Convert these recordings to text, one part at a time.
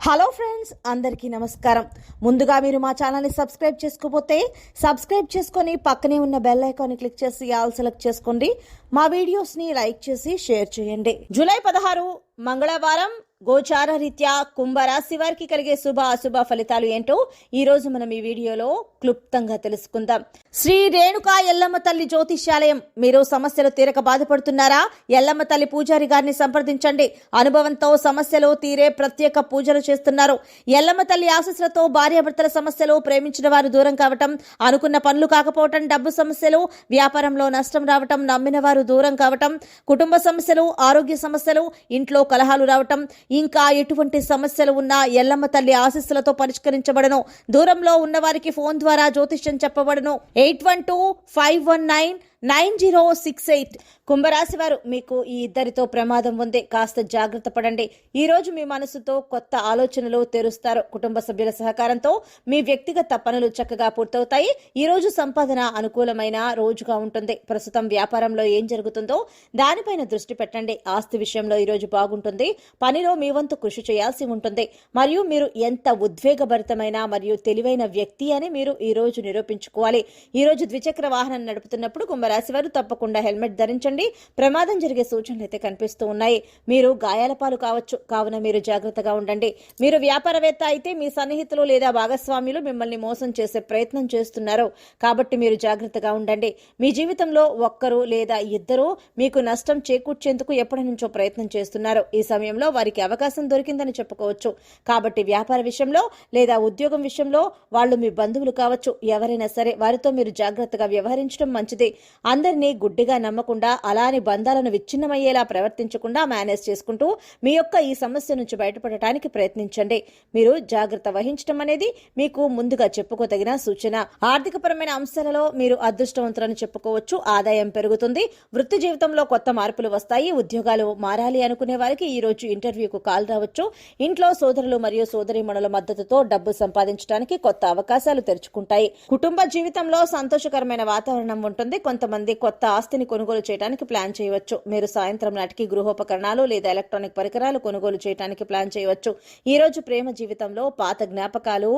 Hello friends, అందరికీ నమస్కారం. ముందుగా మీరు మా ఛానల్ని సబ్స్క్రైబ్ చేసుకోకపోతే సబ్స్క్రైబ్ చేసుకొని పక్కనే ఉన్న బెల్ ఐకాన్ని క్లిక్ చేసి ఆల్ సెలెక్ట్ చేసుకోండి. మా వీడియోస్ని లైక్ చేసి షేర్ చేయండి. జూలై 16 మంగళవారం గోచార రీత్యా కుంభరాశి వారికి కలిగే శుభ అశుభ ఫలితాలు ఏంటో ఈ రోజు మనం ఈ వీడియోలో క్లుప్తంగా తెలుసుకుందాం. శ్రీ రేణుకా ఎల్లమ్మ తల్లి జ్యోతిష్యాలయం. మీరు సమస్యలు తీరక బాధపడుతున్నారా? ఎల్లమ్మ తల్లి పూజారి గారిని సంప్రదించండి. అనుభవంతో సమస్యలు తీరే ప్రత్యేక పూజలు చేస్తున్నారు. ఎల్లమ్మ తల్లి ఆశీస్సులతో భార్యాభర్తల సమస్యలు, ప్రేమించిన వారు దూరం కావటం, అనుకున్న పనులు కాకపోవటం, డబ్బు సమస్యలు, వ్యాపారంలో నష్టం రావటం, నమ్మిన వారు దూరం కావటం, కుటుంబ సమస్యలు, ఆరోగ్య సమస్యలు, ఇంట్లో కలహాలు రావటం, ఇంకా ఎటువంటి సమస్యలు ఉన్నా ఎల్లమ్మ తల్లి ఆశీస్సులతో పరిష్కరించబడను. దూరంలో ఉన్న వారికి ఫోన్ ద్వారా జ్యోతిష్యం చెప్పబడను. 8125199068. కుంభరాశి వారు, మీకు ఈ ఇద్దరితో ప్రమాదం ఉంది. కాస్త జాగ్రత్త పడండి. ఈ రోజు మీ మనసుతో కొత్త ఆలోచనలు తెరుస్తారు. కుటుంబ సభ్యుల సహకారంతో మీ వ్యక్తిగత పనులు చక్కగా పూర్తవుతాయి. ఈ రోజు సంపాదన అనుకూలమైన రోజుగా ఉంటుంది. ప్రస్తుతం వ్యాపారంలో ఏం జరుగుతుందో దానిపైన దృష్టి పెట్టండి. ఆస్తి విషయంలో ఈ రోజు బాగుంటుంది. పనిలో మీ వంతు కృషి చేయాల్సి ఉంటుంది. మరియు మీరు ఎంత ఉద్వేగభరితమైన మరియు తెలివైన వ్యక్తి అని మీరు ఈ రోజు నిరూపించుకోవాలి. ఈ రోజు ద్విచక్ర వాహనం నడుపుతున్నప్పుడు కుంభరాశి వారు తప్పకుండా హెల్మెట్ ధరించండి. ప్రమాదం జరిగే సూచనలు అయితే కనిపిస్తూ ఉన్నాయి. మీరు గాయాల పాలు కావచ్చు, కావున మీరు జాగ్రత్తగా ఉండండి. మీరు వ్యాపారవేత్త అయితే మీ సన్నిహితులు లేదా భాగస్వాములు మిమ్మల్ని మోసం చేసే ప్రయత్నం చేస్తున్నారు. కాబట్టి మీరు జాగ్రత్తగా ఉండండి. మీ జీవితంలో ఒక్కరు లేదా ఇద్దరు మీకు నష్టం చేకూర్చేందుకు ఎప్పటి నుంచో ప్రయత్నం చేస్తున్నారు. ఈ సమయంలో వారికి అవకాశం దొరికిందని చెప్పుకోవచ్చు. కాబట్టి వ్యాపార విషయంలో లేదా ఉద్యోగం విషయంలో వాళ్ళు మీ బంధువులు కావచ్చు. ఎవరైనా సరే వారితో మీరు జాగ్రత్తగా వ్యవహరించడం మంచిది. అందరినీ గుడ్డిగా నమ్మకుండా, అలానే బంధాలను విచ్ఛిన్నమయ్యేలా ప్రవర్తించకుండా మేనేజ్ చేసుకుంటూ మీ యొక్క ఈ సమస్య నుంచి బయటపడటానికి ప్రయత్నించండి. మీరు జాగ్రత్త వహించడం అనేది మీకు ముందుగా చెప్పుకోదగిన సూచన. ఆర్థికపరమైన అంశాలలో మీరు అదృష్టవంతులను చెప్పుకోవచ్చు. ఆదాయం పెరుగుతుంది. వృత్తి జీవితంలో కొత్త మార్పులు వస్తాయి. ఉద్యోగాలు మారాలి అనుకునే వారికి ఈ రోజు ఇంటర్వ్యూకు కాల్ రావచ్చు. ఇంట్లో సోదరులు మరియు సోదరీమణుల మద్దతుతో డబ్బు సంపాదించడానికి కొత్త అవకాశాలు తెరుచుకుంటాయి. కుటుంబ జీవితంలో సంతోషకరమైన వాతావరణం ఉంటుంది. కొంతమంది కొత్త ఆస్తిని కొనుగోలు చేయడానికి ప్లాన్ చేయవచ్చు. మీరు సాయంత్రం నాటికి గృహోపకరణాలు లేదా ఎలక్ట్రానిక్ పరికరాలు కొనుగోలు చేయడానికి ప్లాన్ చేయవచ్చు. ఈ రోజు ప్రేమ జీవితంలో పాత జ్ఞాపకాలు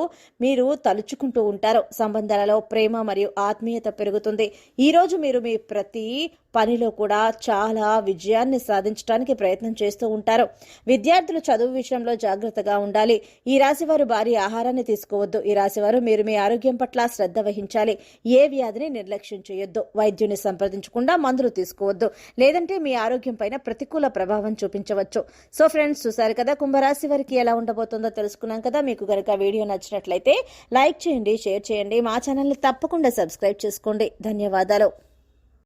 మీరు తలుచుకుంటూ ఉంటారు. సంబంధాలలో ప్రేమ మరియు ఆత్మీయత పెరుగుతుంది. ఈ రోజు మీరు మీ ప్రతి పనిలో కూడా చాలా విజయాన్ని సాధించడానికి ప్రయత్నం చేస్తూ ఉంటారు. విద్యార్థులు చదువు విషయంలో జాగ్రత్తగా ఉండాలి. ఈ రాశివారు భారీ ఆహారాన్ని తీసుకోవద్దు. ఈ రాశివారు మీరు మీ ఆరోగ్యం పట్ల శ్రద్ధ వహించాలి. ఏ వ్యాధిని నిర్లక్ష్యం చేయొద్దు. వైద్యుని సంప్రదించకుండా మందులు తీసుకోవద్దు, లేదంటే మీ ఆరోగ్యం పైన ప్రతికూల ప్రభావం చూపించవచ్చు. సో ఫ్రెండ్స్, చూసారు కదా కుంభరాశి వారికి ఎలా ఉండబోతుందో తెలుసుకున్నాం కదా. మీకు కనుక వీడియో నచ్చినట్లయితే లైక్ చేయండి, షేర్ చేయండి. మా ఛానల్ని తప్పకుండా సబ్స్క్రైబ్ చేసుకోండి. ధన్యవాదాలు.